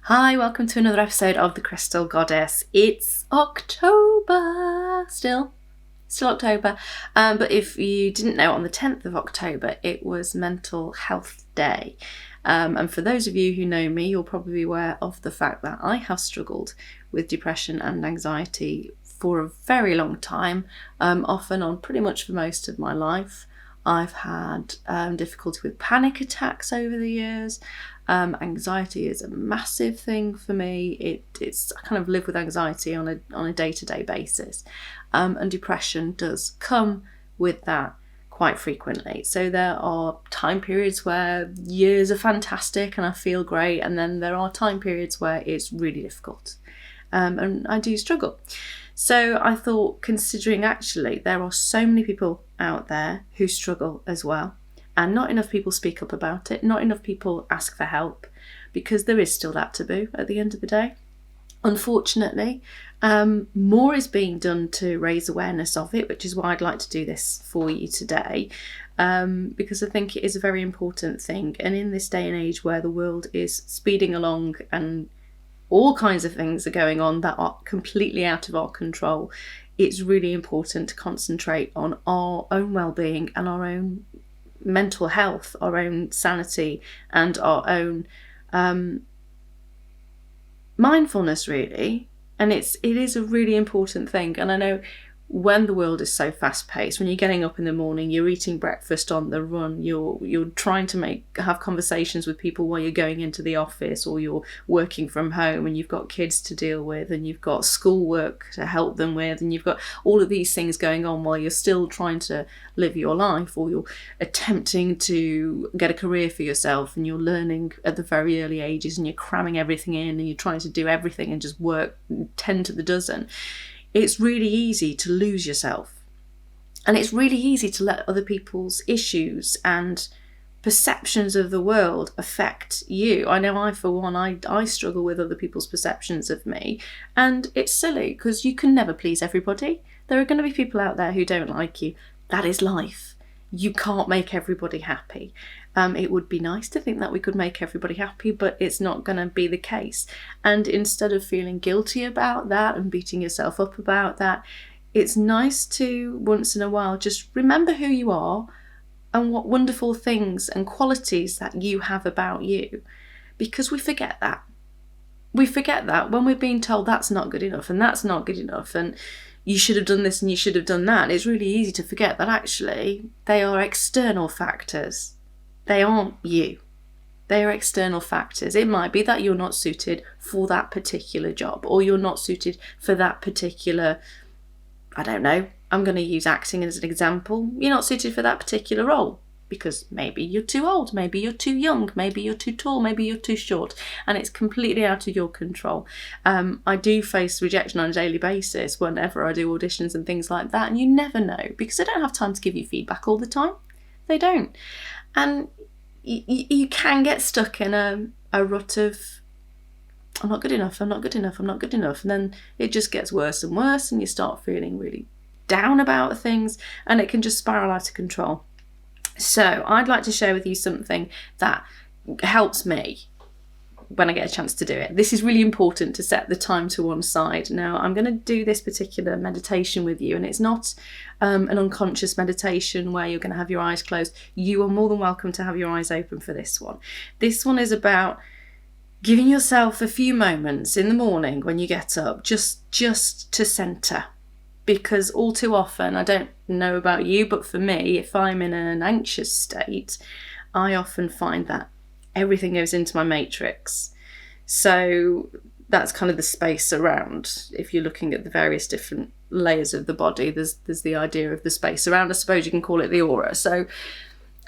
Hi, welcome to another episode of The Crystal Goddess. It's October, still October. But if you didn't know, on the 10th of October, it was Mental Health Day. And for those of you who know me, you'll probably be aware of the fact that I have struggled with depression and anxiety for a very long time, off and on pretty much for most of my life. I've had difficulty with panic attacks over the years. Anxiety is a massive thing for me. I kind of live with anxiety on a day-to-day basis, and depression does come with that quite frequently. So there are time periods where years are fantastic and I feel great, and then there are time periods where it's really difficult, and I do struggle. So I thought, considering actually there are so many people out there who struggle as well, and not enough people speak up about it, not enough people ask for help, because there is still that taboo at the end of the day. Unfortunately, more is being done to raise awareness of it, which is why I'd like to do this for you today, because I think it is a very important thing. And in this day and age where the world is speeding along and all kinds of things are going on that are completely out of our control, it's really important to concentrate on our own well-being and our own mental health, our own sanity, and our own mindfulness, really. And it is a really important thing. And I know when the world is so fast-paced, when you're getting up in the morning, you're eating breakfast on the run, you're trying to have conversations with people while you're going into the office, or you're working from home and you've got kids to deal with and you've got schoolwork to help them with, and you've got all of these things going on while you're still trying to live your life, or you're attempting to get a career for yourself and you're learning at the very early ages and you're cramming everything in and you're trying to do everything and just work 10 to the dozen. It's really easy to lose yourself, and it's really easy to let other people's issues and perceptions of the world affect you. I know for one, I struggle with other people's perceptions of me, and it's silly because you can never please everybody. There are going to be people out there who don't like you. That is life. You can't make everybody happy. It would be nice to think that we could make everybody happy, but it's not going to be the case. And instead of feeling guilty about that and beating yourself up about that, it's nice to, once in a while, just remember who you are and what wonderful things and qualities that you have about you. Because we forget that. We forget that when we're being told that's not good enough and that's not good enough and you should have done this and you should have done that. It's really easy to forget that actually they are external factors. They aren't you. They are external factors. It might be that you're not suited for that particular job, or you're not suited for that particular, I don't know, I'm going to use acting as an example. You're not suited for that particular role because maybe you're too old, maybe you're too young, maybe you're too tall, maybe you're too short, and it's completely out of your control. I do face rejection on a daily basis whenever I do auditions and things like that, and you never know because they don't have time to give you feedback all the time. They don't. And you can get stuck in a rut of, I'm not good enough, I'm not good enough, I'm not good enough. And then it just gets worse and worse and you start feeling really down about things and it can just spiral out of control. So I'd like to share with you something that helps me when I get a chance to do it. This is really important to set the time to one side. Now, I'm going to do this particular meditation with you, and it's not an unconscious meditation where you're going to have your eyes closed. You are more than welcome to have your eyes open for this one. This one is about giving yourself a few moments in the morning when you get up, just to centre. Because all too often, I don't know about you, but for me, if I'm in an anxious state, I often find that everything goes into my matrix. So that's kind of the space around. If you're looking at the various different layers of the body, there's the idea of the space around. I suppose you can call it the aura. So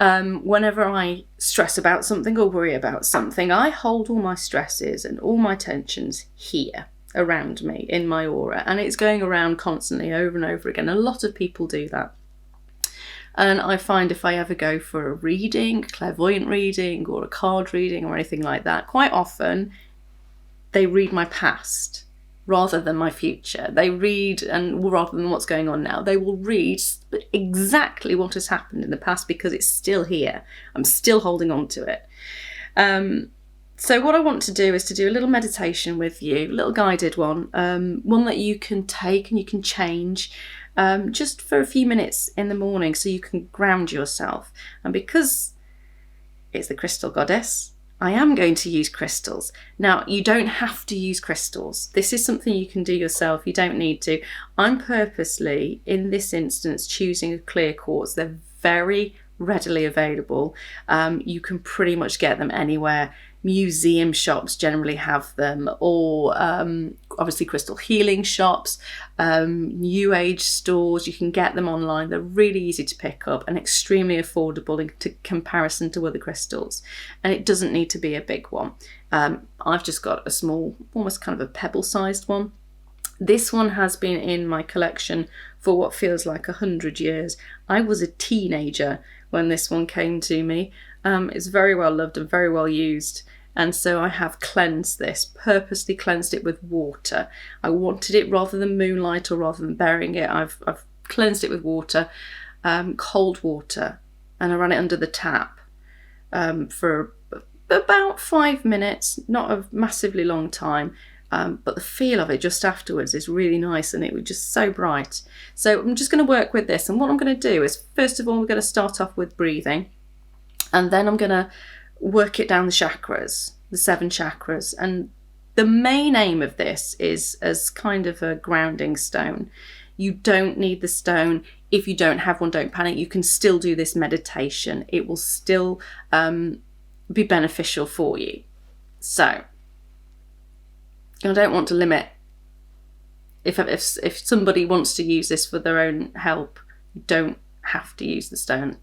whenever I stress about something or worry about something, I hold all my stresses and all my tensions here around me in my aura, and it's going around constantly over and over again. A lot of people do that. And I find if I ever go for a reading, clairvoyant reading or a card reading or anything like that, quite often they read my past rather than my future. They read, and rather than what's going on now, they will read exactly what has happened in the past because it's still here. I'm still holding on to it. So what I want to do is to do a little meditation with you, a little guided one, one that you can take and you can change just for a few minutes in the morning so you can ground yourself. And because it's the crystal goddess, I am going to use crystals. Now, you don't have to use crystals. This is something you can do yourself. You don't need to. I'm purposely, in this instance, choosing a clear quartz. They're very readily available. You can pretty much get them anywhere. Museum shops generally have them, or obviously crystal healing shops, new age stores. You can get them online. They're really easy to pick up and extremely affordable in comparison to other crystals, and it doesn't need to be a big one. I've just got a small, almost kind of a pebble sized one. This one has been in my collection for what feels like 100 years. I was a teenager when this one came to me. It's very well loved and very well used. And so I have cleansed this, purposely cleansed it with water. I wanted it rather than moonlight or rather than burying it. I've cleansed it with water, cold water, and I ran it under the tap for about 5 minutes, not a massively long time. But the feel of it just afterwards is really nice, and it was just so bright. So I'm just going to work with this, and what I'm going to do is, first of all, we're going to start off with breathing, and then I'm going to work it down the chakras, the 7 chakras. And the main aim of this is as kind of a grounding stone. You don't need the stone. If you don't have one, don't panic. You can still do this meditation. It will still be beneficial for you. So I don't want to limit. If somebody wants to use this for their own help, you don't have to use the stone.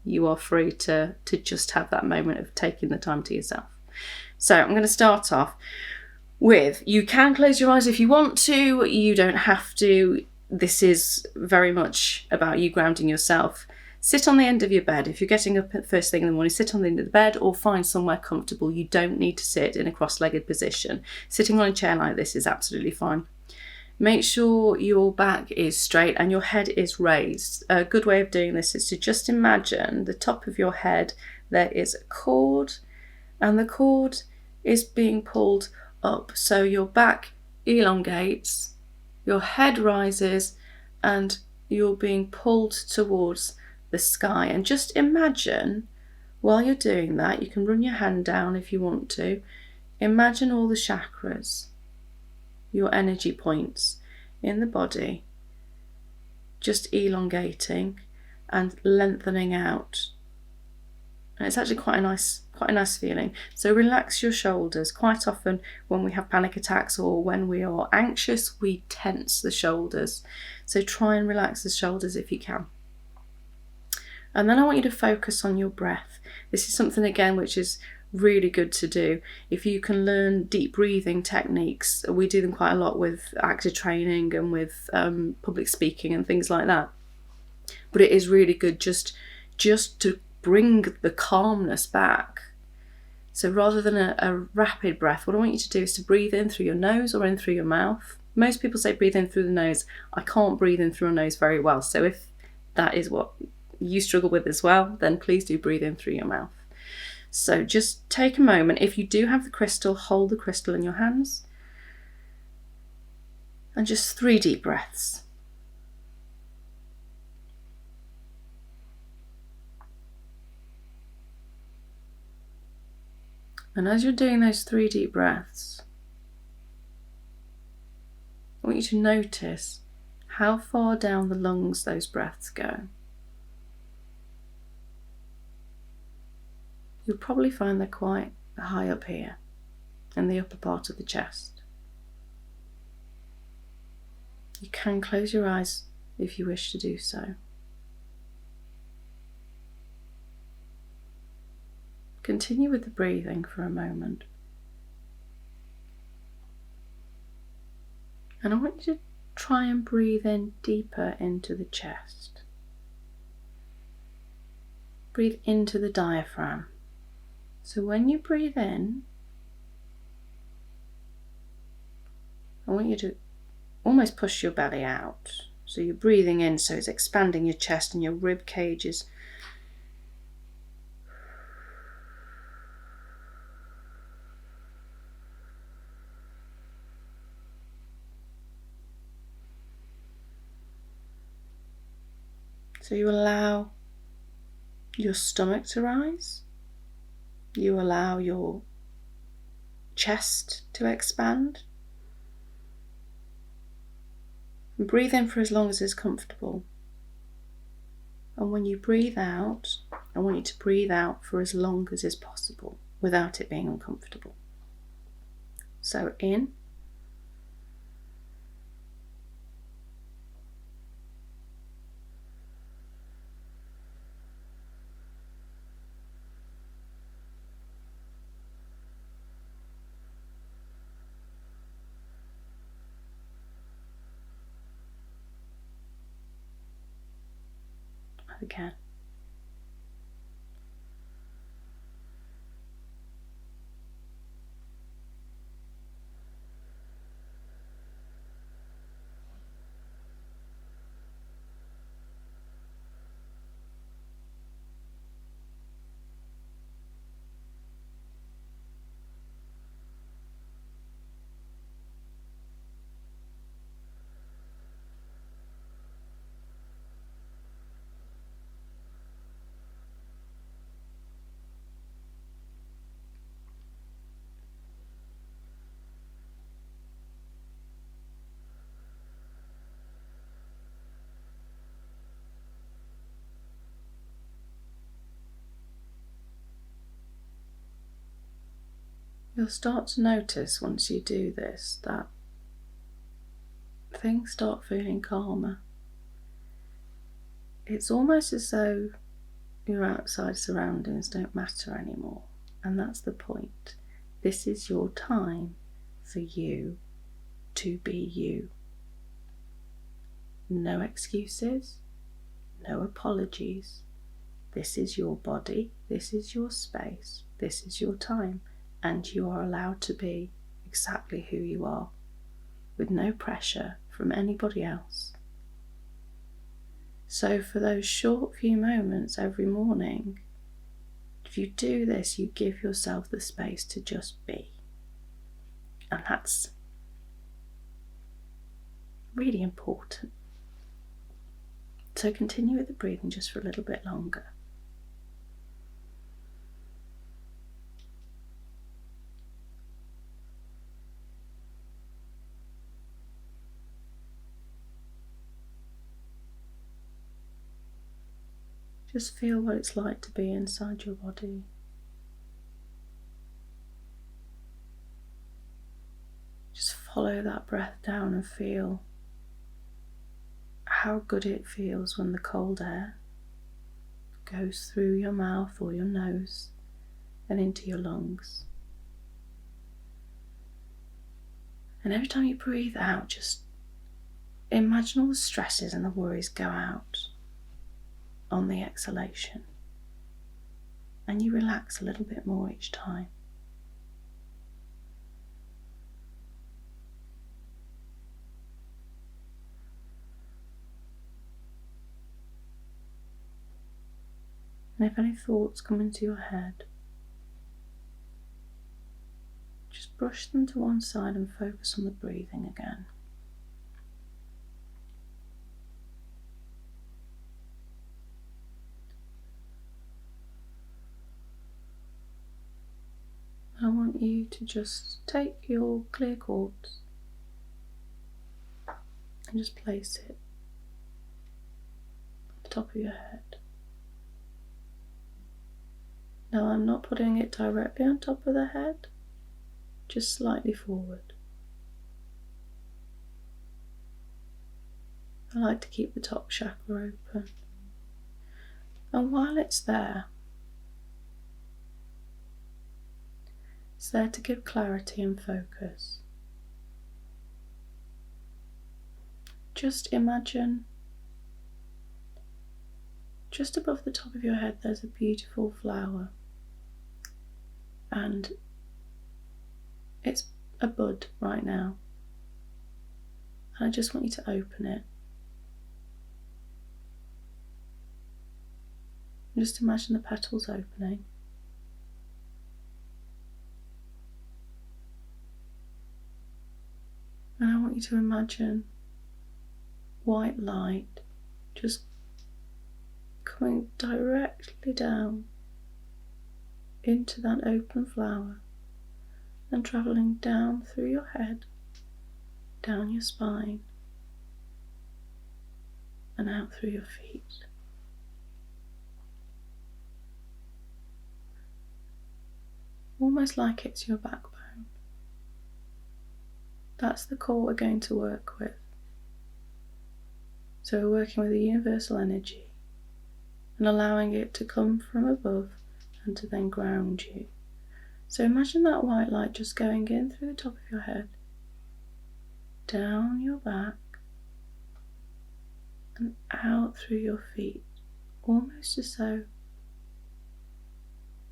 You are free to just have that moment of taking the time to yourself. So I'm going to start off with, you can close your eyes if you want to. You don't have to. This is very much about you grounding yourself. Sit on the end of your bed. If you're getting up at first thing in the morning, sit on the end of the bed or find somewhere comfortable. You don't need to sit in a cross-legged position. Sitting on a chair like this is absolutely fine. Make sure your back is straight and your head is raised. A good way of doing this is to just imagine the top of your head, there is a cord, and the cord is being pulled up. So your back elongates, your head rises, and you're being pulled towards the sky. And just imagine, while you're doing that, you can run your hand down if you want to. Imagine all the chakras, your energy points in the body, just elongating and lengthening out. And it's actually quite a nice feeling. So relax your shoulders. Quite often when we have panic attacks or when we are anxious, we tense the shoulders. So try and relax the shoulders if you can. And then I want you to focus on your breath. This is something, again, which is really good to do. If you can learn deep breathing techniques, we do them quite a lot with actor training and with public speaking and things like that. But it is really good just to bring the calmness back. So rather than a rapid breath, what I want you to do is to breathe in through your nose or in through your mouth. Most people say breathe in through the nose. I can't breathe in through a nose very well. So if that is what you struggle with as well, then please do breathe in through your mouth. So just take a moment. If you do have the crystal, hold the crystal in your hands. And just 3 deep breaths. And as you're doing those 3 deep breaths, I want you to notice how far down the lungs those breaths go. You'll probably find they're quite high up here in the upper part of the chest. You can close your eyes if you wish to do so. Continue with the breathing for a moment. And I want you to try and breathe in deeper into the chest. Breathe into the diaphragm. So when you breathe in, I want you to almost push your belly out. So you're breathing in, so it's expanding your chest and your rib cages. So you allow your stomach to rise, you allow your chest to expand, and breathe in for as long as is comfortable. And when you breathe out, I want you to breathe out for as long as is possible without it being uncomfortable. So in, again. You'll start to notice once you do this that things start feeling calmer. It's almost as though your outside surroundings don't matter anymore, and that's the point. This is your time for you to be you. No excuses, no apologies. This is your body, this is your space, this is your time, and you are allowed to be exactly who you are, with no pressure from anybody else. So for those short few moments every morning, if you do this, you give yourself the space to just be. And that's really important. So continue with the breathing just for a little bit longer. Just feel what it's like to be inside your body. Just follow that breath down and feel how good it feels when the cold air goes through your mouth or your nose and into your lungs. And every time you breathe out, just imagine all the stresses and the worries go out on the exhalation, and you relax a little bit more each time. And if any thoughts come into your head, just brush them to one side and focus on the breathing again. I want you to just take your clear quartz and just place it at the top of your head. Now I'm not putting it directly on top of the head, just slightly forward. I like to keep the top chakra open. And while it's there to give clarity and focus. Just imagine, just above the top of your head there's a beautiful flower, and it's a bud right now, and I just want you to open it. Just imagine the petals opening. And I want you to imagine white light just coming directly down into that open flower and travelling down through your head, down your spine, and out through your feet. Almost like it's your backbone. That's the core we're going to work with. So we're working with the universal energy and allowing it to come from above and to then ground you. So imagine that white light just going in through the top of your head, down your back, and out through your feet, almost as though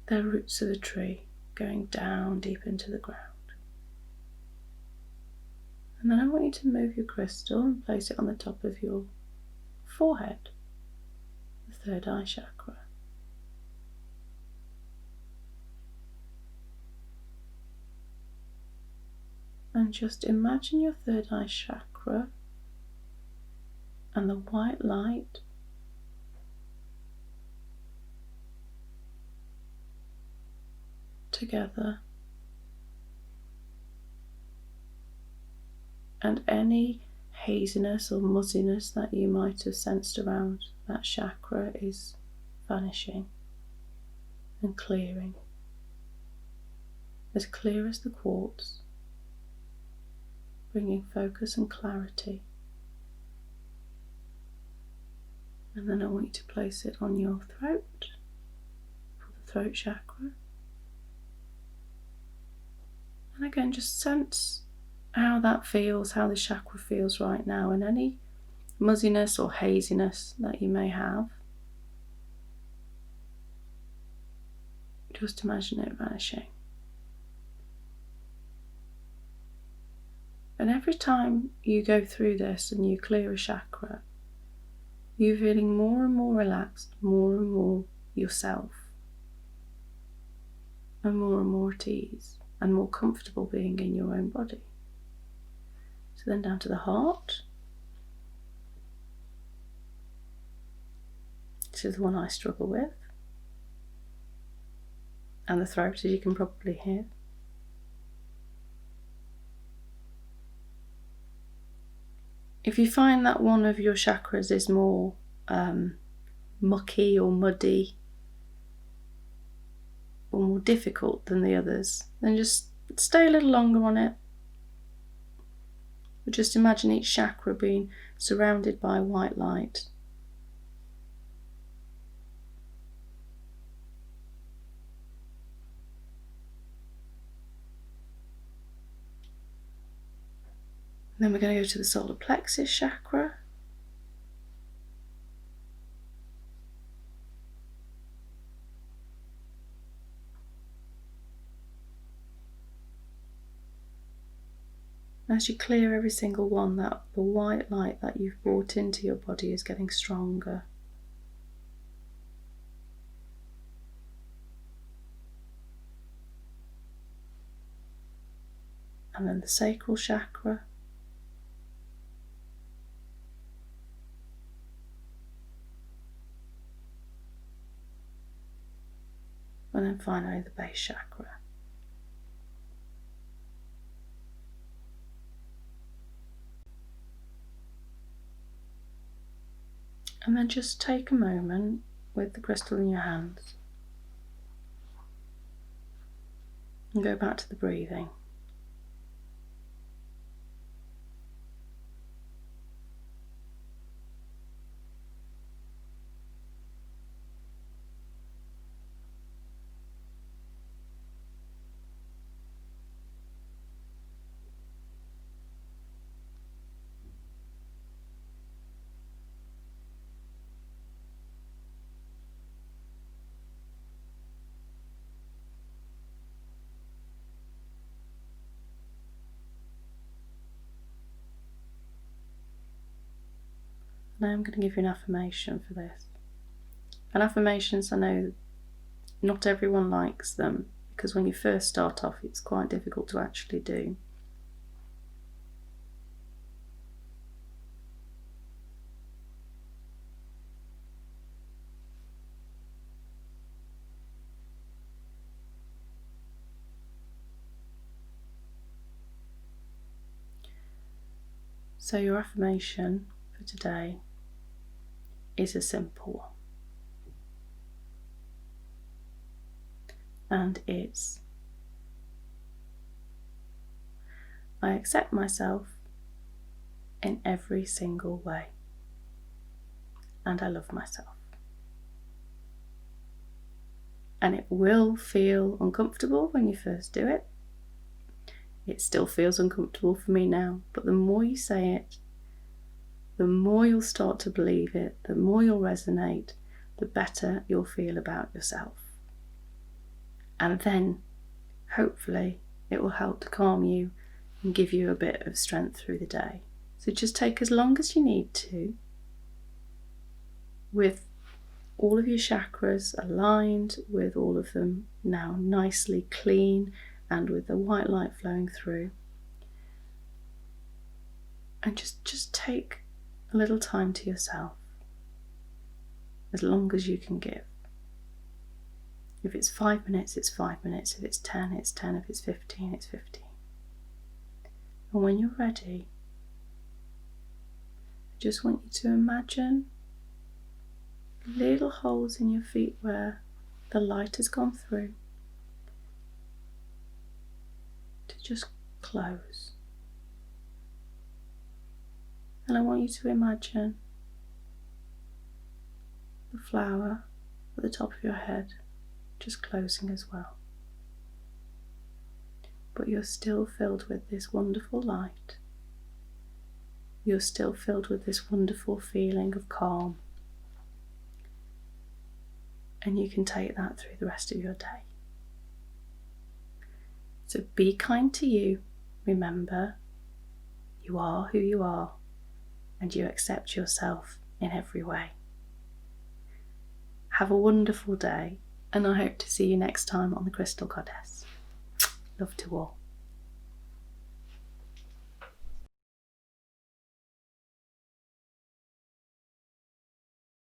they're roots of a tree going down deep into the ground. And then I want you to move your crystal and place it on the top of your forehead, the third eye chakra. And just imagine your third eye chakra and the white light together, and any haziness or muzziness that you might have sensed around that chakra is vanishing and clearing, as clear as the quartz, bringing focus and clarity. And then I want you to place it on your throat for the throat chakra. And again, just sense how that feels, how the chakra feels right now, and any muzziness or haziness that you may have. Just imagine it vanishing. And every time you go through this and you clear a chakra, you're feeling more and more relaxed, more and more yourself, and more at ease, and more comfortable being in your own body. So then down to the heart. This is the one I struggle with. And the throat, as you can probably hear. If you find that one of your chakras is more mucky or muddy or more difficult than the others, then just stay a little longer on it. But just imagine each chakra being surrounded by white light. Then we're going to go to the solar plexus chakra. As you clear every single one, that the white light that you've brought into your body is getting stronger. And then the sacral chakra. And then finally the base chakra. And then just take a moment with the crystal in your hands and go back to the breathing. Now I'm going to give you an affirmation for this. And affirmations, I know not everyone likes them, because when you first start off it's quite difficult to actually do. So your affirmation for today is a simple one. And it's, I accept myself in every single way. And I love myself. And it will feel uncomfortable when you first do it. It still feels uncomfortable for me now, but the more you say it, the more you'll start to believe it, the more you'll resonate, the better you'll feel about yourself. And then, hopefully, it will help to calm you and give you a bit of strength through the day. So just take as long as you need to, with all of your chakras aligned, with all of them now nicely clean and with the white light flowing through. And just take a little time to yourself, as long as you can give. If it's 5 minutes, it's 5 minutes. If it's 10, it's 10. If it's 15, it's 15. And when you're ready, I just want you to imagine little holes in your feet where the light has gone through to just close. And I want you to imagine the flower at the top of your head just closing as well. But you're still filled with this wonderful light. You're still filled with this wonderful feeling of calm. And you can take that through the rest of your day. So be kind to you. Remember, you are who you are, and you accept yourself in every way. Have a wonderful day, and I hope to see you next time on the Crystal Goddess. Love to all.